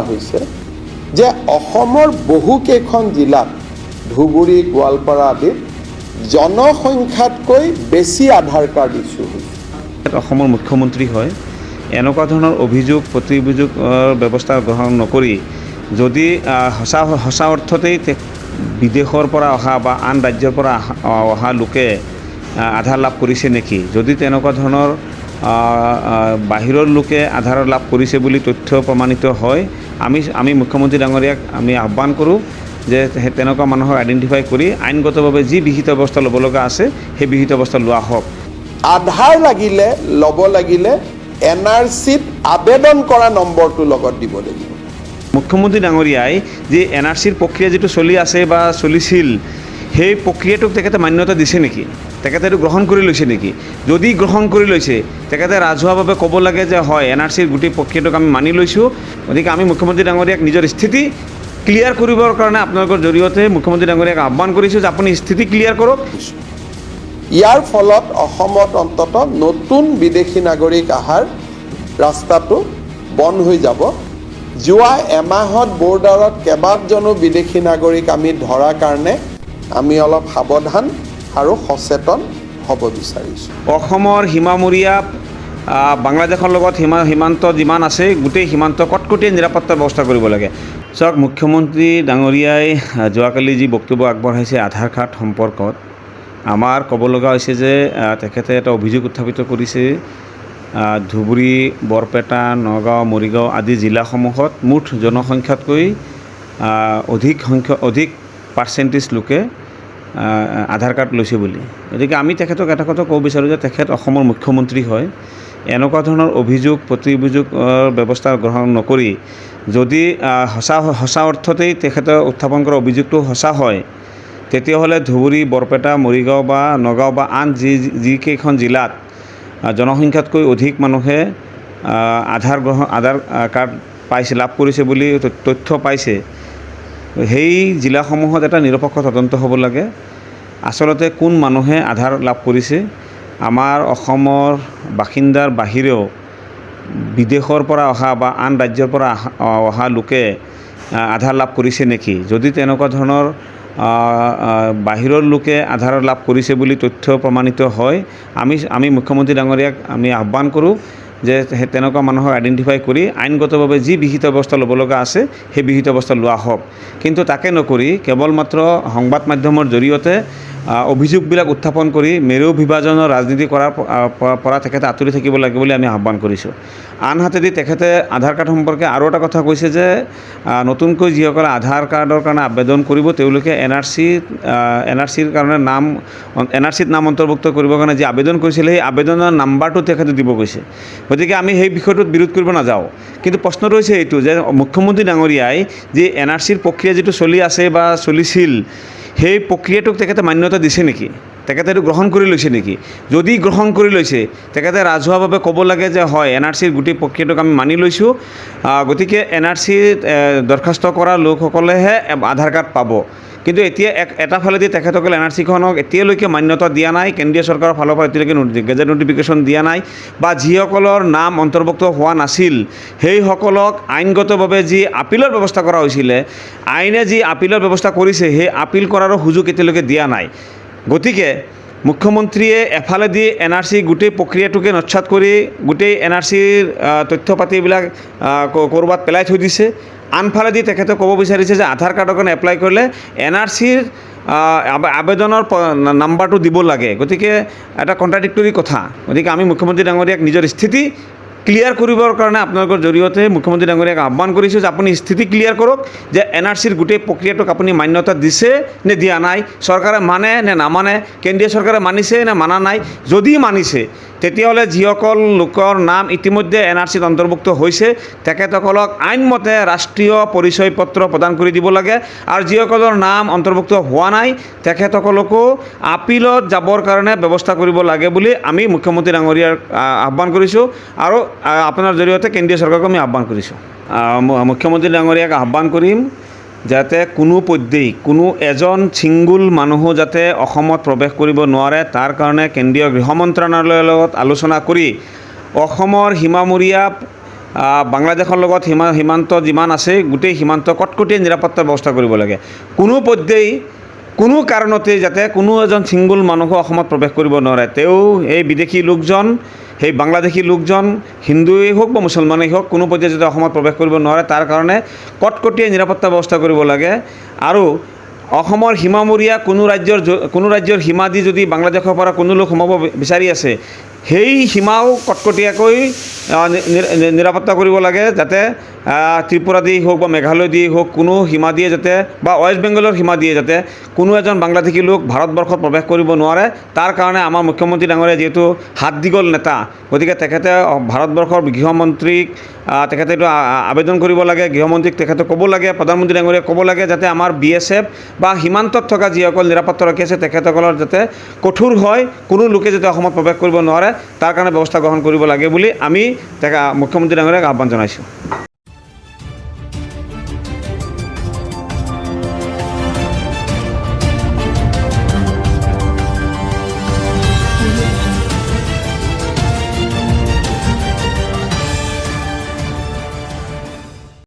হৈছে যে অসমৰ বহুকেইখন জিলাত ধুবুৰী গোৱালপাৰা আদিত জনসংখ্যাতকৈ বেছি আধাৰ কাৰ্ড ইছ্যু হৈছে। অসমৰ মুখ্যমন্ত্ৰী হয় এনেকুৱা ধৰণৰ অভিযোগ প্ৰতিঅভিযোগৰ ব্যৱস্থা গ্ৰহণ নকৰি যদি সঁচা অৰ্থতেই বিদেশৰ পৰা অহা বা আন ৰাজ্যৰ পৰা অহা লোকে আধাৰ লাভ কৰিছে নেকি, যদি তেনেকুৱা ধৰণৰ বাহিৰৰ লোকে আধাৰ লাভ কৰিছে বুলি তথ্য প্ৰমাণিত হয়, আমি মুখ্যমন্ত্ৰী ডাঙৰীয়াক আমি আহ্বান কৰোঁ যে তেনেকুৱা মানুহক আইডেণ্টিফাই কৰি আইনগতভাৱে যি বিহিত ব্যৱস্থা ল'ব লগা আছে সেই বিহিত ব্যৱস্থা লোৱা হওক। আধাৰ লাগিলে ল'ব লাগিলে NRCত আবেদন কৰা নম্বৰটোৰ লগত দিব লাগিব। মুখ্যমন্ত্ৰী ডাঙৰীয়াই যি NRCৰ প্ৰক্ৰিয়া যিটো চলি আছে বা চলিছিল সেই প্ৰক্ৰিয়াটোক তেখেতে মান্যতা দিছে নেকি, তেখেতে এইটো গ্ৰহণ কৰি লৈছে নেকি? যদি গ্ৰহণ কৰি লৈছে তেখেতে ৰাজহুৱাভাৱে ক'ব লাগে যে হয় NRCৰ গোটেই প্ৰক্ৰিয়াটোক আমি মানি লৈছোঁ। গতিকে আমি মুখ্যমন্ত্ৰী ডাঙৰীয়াক নিজৰ স্থিতি ক্লিয়াৰ কৰিবৰ কাৰণে আপোনালোকৰ জৰিয়তে মুখ্যমন্ত্ৰী ডাঙৰীয়াক আহ্বান কৰিছোঁ যে আপুনি স্থিতি ক্লিয়াৰ কৰক। ইয়াৰ ফলত অসমত অন্তত নতুন বিদেশী নাগৰিক অহাৰ ৰাস্তাটো বন্ধ হৈ যাব। যোৱা এমাহত বৰ্ডাৰত কেইবাজনো বিদেশী নাগৰিক আমি ধৰাৰ কাৰণে আমি অলপ সাৱধান আৰু সচেতন হ'ব বিচাৰিছোঁ। অসমৰ সীমামূৰীয়া বাংলাদেশৰ লগত সীমান্ত যিমান আছে গোটেই সীমান্ত কটকটীয়া নিৰাপত্তাৰ ব্যৱস্থা কৰিব লাগে। চাওক, মুখ্যমন্ত্ৰী ডাঙৰীয়াই যোৱাকালি যি বক্তব্য আগবঢ়াইছে আধাৰ কাৰ্ড সম্পৰ্কত, আমাৰ ক'ব লগা হৈছে যে তেখেতে এটা অভিযোগ উত্থাপিত কৰিছে ধুবুৰী, বৰপেটা, নগাঁও, মৰিগাঁও আদি জিলাসমূহত মুঠ জনসংখ্যাতকৈ অধিক পাৰ্চেণ্টেজ লোকে আধাৰ কাৰ্ড লৈছে বুলি। গতিকে আমি তেখেতক এটা কথা ক'ব বিচাৰোঁ যে তেখেত অসমৰ মুখ্যমন্ত্ৰী হয়, এনেকুৱা ধৰণৰ অভিযোগ প্ৰতিঅভিযোগৰ ব্যৱস্থা গ্ৰহণ নকৰি যদি সঁচা অৰ্থতেই তেখেতে উত্থাপন কৰা অভিযোগটো সঁচা হয়, তেতিয়াহ'লে ধুবুৰী, বৰপেটা, মৰিগাঁও বা নগাঁও বা আন যিকেইখন জিলাত জনসংখ্যাতকৈ অধিক মানুহে আধাৰ কাৰ্ড পাইছে, লাভ কৰিছে বুলি তথ্য পাইছে, সেই জিলাসমূহত এটা নিৰপেক্ষ তদন্ত হ'ব লাগে। আচলতে কোন মানুহে আধাৰ লাভ কৰিছে, আমাৰ অসমৰ বাসিন্দাৰ বাহিৰেও বিদেশৰ পৰা অহা বা আন ৰাজ্যৰ পৰা অহা লোকে আধাৰ লাভ কৰিছে নেকি, যদি তেনেকুৱা ধৰণৰ বাহিৰৰ লোকে আধাৰ লাভ কৰিছে বুলি তথ্য প্ৰমাণিত হয়, আমি মুখ্যমন্ত্ৰী ডাঙৰীয়াক আমি আহ্বান কৰোঁ যে তেনেকুৱা মানুহক আইডেণ্টিফাই কৰি আইনগতভাৱে যি বিহিত ব্যৱস্থা ল'ব লগা আছে সেই বিহিত ব্যৱস্থা লোৱা হওক। কিন্তু তাকে নকৰি কেৱল মাত্ৰ সংবাদ মাধ্যমৰ জৰিয়তে অভিযোগবিলাক উত্থাপন কৰি মেৰু বিভাজনৰ ৰাজনীতি কৰাৰ পৰা তেখেতে আঁতৰি থাকিব লাগে বুলি আমি আহ্বান কৰিছোঁ। আনহাতেদি তেখেতে আধাৰ কাৰ্ড সম্পৰ্কে আৰু এটা কথা কৈছে যে নতুনকৈ যিসকলে আধাৰ কাৰ্ডৰ কাৰণে আবেদন কৰিব তেওঁলোকে NRCৰ কাৰণে NRCত নাম অন্তৰ্ভুক্ত কৰিবৰ কাৰণে যি আবেদন কৰিছিলে সেই আবেদনৰ নাম্বাৰটো তেখেতে দিব কৈছে। গতিকে আমি সেই বিষয়টোত বিৰোধ কৰিব নাযাওঁ, কিন্তু প্ৰশ্নটো হৈছে এইটো যে মুখ্যমন্ত্ৰী ডাঙৰীয়াই যি NRCৰ প্ৰক্ৰিয়া যিটো চলি আছে বা চলিছিল সেই প্ৰক্ৰিয়াটোক তেখেতে মান্যতা দিছে নেকি, তেখেতে এইটো গ্ৰহণ কৰি লৈছে নেকি? যদি গ্ৰহণ কৰি লৈছে তেখেতে ৰাজহুৱাভাৱে ক'ব লাগে যে হয় NRCৰ গোটেই প্ৰক্ৰিয়াটোক আমি মানি লৈছোঁ। গতিকে NRCত দৰখাস্ত কৰা লোকসকলেহে আধাৰ কাৰ্ড পাব। কিন্তু এতিয়া এটা ফালেদি তেখেতসকলে NRCখনক এতিয়ালৈকে মান্যতা দিয়া নাই, কেন্দ্ৰীয় চৰকাৰৰ ফালৰ পৰা এতিয়ালৈকে গেজেট নটিফিকেশ্যন দিয়া নাই, বা যিসকলৰ নাম অন্তৰ্ভুক্ত হোৱা নাছিল সেইসকলক আইনগতভাৱে যি আপিলৰ ব্যৱস্থা কৰা হৈছিলে, আইনে যি আপিলৰ ব্যৱস্থা কৰিছে সেই আপিল কৰাৰো সুযোগ এতিয়ালৈকে দিয়া নাই। গতিকে মুখ্যমন্ত্ৰীয়ে এফালেদি NRC গোটেই প্ৰক্ৰিয়াটোকে নস্যাৎ কৰি গোটেই NRCৰ তথ্য পাতিবিলাক ক'ৰবাত পেলাই থৈ দিছে, আনফালেদি তেখেতে ক'ব বিচাৰিছে যে আধাৰ কাৰ্ডৰ কাৰণে এপ্লাই কৰিলে NRCৰ আবেদনৰ নাম্বাৰটো দিব লাগে। গতিকে এটা কণ্ট্ৰাডিক্টৰী কথা। গতিকে আমি মুখ্যমন্ত্ৰী ডাঙৰীয়াক নিজৰ স্থিতি ক্লিয়াৰ কৰিবৰ কাৰণে আপোনালোকৰ জৰিয়তে মুখ্যমন্ত্ৰী ডাঙৰীয়াক আহ্বান কৰিছোঁ যে আপুনি স্থিতি ক্লিয়াৰ কৰক যে NRCৰ গোটেই প্ৰক্ৰিয়াটোক আপুনি মান্যতা দিছে নে দিয়া নাই, চৰকাৰে মানে নে নামানে, কেন্দ্ৰীয় চৰকাৰে মানিছে নে মানা নাই। যদি মানিছে তেতিয়াহ'লে যিসকল লোকৰ নাম ইতিমধ্যে NRCত অন্তৰ্ভুক্ত হৈছে তেখেতসকলক আইনমতে ৰাষ্ট্ৰীয় পৰিচয় পত্ৰ প্ৰদান কৰি দিব লাগে, আৰু যিসকলৰ নাম অন্তৰ্ভুক্ত হোৱা নাই তেখেতসকলকো আপিলত যাবৰ কাৰণে ব্যৱস্থা কৰিব লাগে বুলি আমি মুখ্যমন্ত্ৰী ডাঙৰীয়াৰ আহ্বান কৰিছোঁ, আৰু আপোনাৰ জৰিয়তে কেন্দ্ৰীয় চৰকাৰক আমি আহ্বান কৰিছোঁ। মুখ্যমন্ত্ৰী ডাঙৰীয়াক আহ্বান কৰিম যাতে কোনো পধ্যেই কোনো এজন ছিংগুল মানুহো যাতে অসমত প্ৰৱেশ কৰিব নোৱাৰে, তাৰ কাৰণে কেন্দ্ৰীয় গৃহ মন্ত্ৰণালয়ৰ লগত আলোচনা কৰি অসমৰ সীমামূৰীয়া বাংলাদেশৰ লগত সীমান্ত যিমান আছে গোটেই সীমান্ত কটকটীয়া নিৰাপত্তা ব্যৱস্থা কৰিব লাগে। কোনো পৰ্যায় কোনো কাৰণতে যাতে কোনো এজন ছিংগুল মানুহো অসমত প্ৰৱেশ কৰিব নোৱাৰে। তেওঁ এই বিদেশী লোকজন, সেই বাংলাদেশী লোকজন হিন্দুৱেই হওক বা মুছলমানেই হওক কোনো পৰ্যায়ে যাতে অসমত প্ৰৱেশ কৰিব নোৱাৰে তাৰ কাৰণে কটকটীয়া নিৰাপত্তা ব্যৱস্থা কৰিব লাগে। আৰু অসমৰ সীমামূৰীয়া কোনো ৰাজ্যৰ সীমা দি যদি বাংলাদেশৰ পৰা কোনো লোক সোমাব বিচাৰি আছে সেই সীমাও কটকটীয়াকৈ নিৰাপত্তা কৰিব লাগে, যাতে ত্ৰিপুৰা দি হওক বা মেঘালয় দি হওক কোনো সীমা দিয়ে যাতে বা ৱেষ্ট বেংগলৰ সীমা দিয়ে যাতে কোনো এজন বাংলাদেশী লোক ভাৰতবৰ্ষত প্ৰৱেশ কৰিব নোৱাৰে। তাৰ কাৰণে আমাৰ মুখ্যমন্ত্ৰী ডাঙৰীয়া যিহেতু হাত দীঘল নেতা, গতিকে তেখেতে ভাৰতবৰ্ষৰ গৃহমন্ত্ৰীক তেখেতে এইটো আবেদন কৰিব লাগে, গৃহমন্ত্ৰীক তেখেতে ক'ব লাগে, প্ৰধানমন্ত্ৰী ডাঙৰীয়াক ক'ব লাগে যাতে আমাৰ BSF বা সীমান্তত থকা যিসকল নিৰাপত্তাৰক্ষী আছে তেখেতসকলৰ যাতে কঠোৰ হয়, কোনো লোকে যাতে অসমত প্ৰৱেশ কৰিব নোৱাৰে তাৰ কাৰণে ব্যৱস্থা গ্ৰহণ কৰিব লাগে বুলি আমি মুখ্যমন্ত্ৰী ডাঙৰীয়াক আহ্বান জনাইছোঁ।